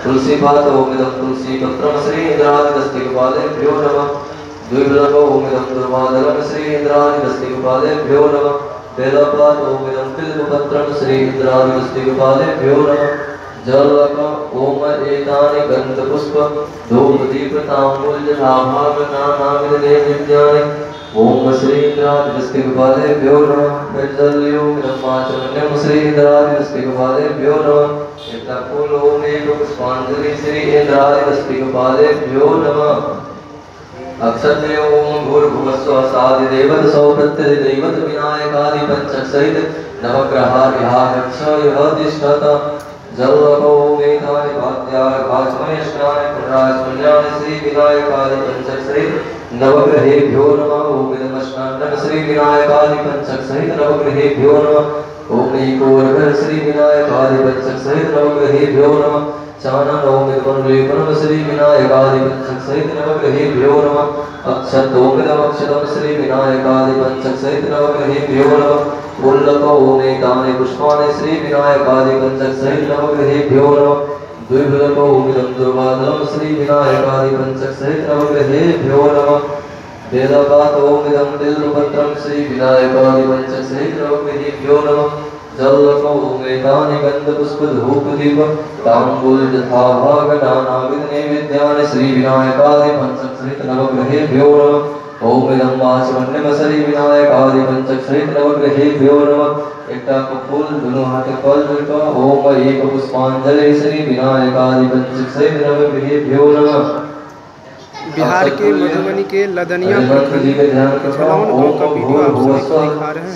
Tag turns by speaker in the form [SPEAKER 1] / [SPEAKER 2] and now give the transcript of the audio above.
[SPEAKER 1] तुलसी पात ओमिदं तुलसी पत्रं श्री इंद्रादिदस्तिकपालेभ्यो नमः द्विबलको ओमिदं दुर्वादलं श्री इंद्रादिदस्तिकपालेभ्यो नमः बेलपात ओमिदं बिल्वपत्रं श्री इंद्रादिदस्तिकपालेभ्यो नमः जलक ओम एतानि गंधपुष्प धूपदीपताम्बूलजलाभागनानाविदे विद्यानि ओम श्री इंद्रादिदस्तिकपालेभ्यो नमः जल्योमिदमाचमन्यं श्री इंद्रादिदस्तिकपालेभ्यो नमः एकफूल ओम एक पुष्पांजलि श्री इंद्रादिदस्तिकपालेभ्यो नमः अक्षते ओम भूर्भुवस्व साधिदेवत सौप्रत्यधिदेवत विनायकादि पंचक सहित नवग्रहादिहाक्षयतिष्ठत जलको मेधानि वाद्याय वाचमय स्नान पुनरास्मन्यानि श्री विनायकादि पंचक सहित नवग्रहेभ्यो नमः ओम इदमस्नानं श्री विनायकादि पंचक सहित नवग्रहेभ्यो नमः ओम एकोरघ श्री विनायकादि पंचक सहित नवग्रहेभ्यो नमः चानन ओम इदमलेपनं श्री विनायकादि पंचक सहित नवग्रहेभ्यो नमः अक्षत ओम इदमक्षतं श्री विनायकादि पंचक सहित नवग्रहेभ्यो नमः पुल्लक ओम एतानि पुष्पाणि श्री विनायकादि पंचक सहित नवग्रहेभ्यो नमः द्विबलक ओम इदं दुर्वादलं श्री विनायकादि पंचक सहित नवग्रहेभ्यो नमः बेलपात ओम इदं बिल्वपत्रं श्री विनायकादि पंचक सहित नवग्रहेभ्यो नमः जलक ओम एतानि गन्धपुष्पधूपदीप ताम्बूलजलाभागनानाविधनैवेद्यानि श्री विनायकादि पंचक सहित नवग्रहेभ्यो नमः ओम इदं वाचमन्यं श्री विनायकादि पंचक सहित नवग्रहेभ्यो नमः एकटा फूल दोनों हाथ फल का ओम एक पुष्पांजलि श्री विनायकादि पंचक सहित नवग्रहेभ्यो नमः।
[SPEAKER 2] बिहार के मधुबनी के लदनिया प्रखंड छलावन गांव का वीडियो आप सभी को दिखा रहे हैं।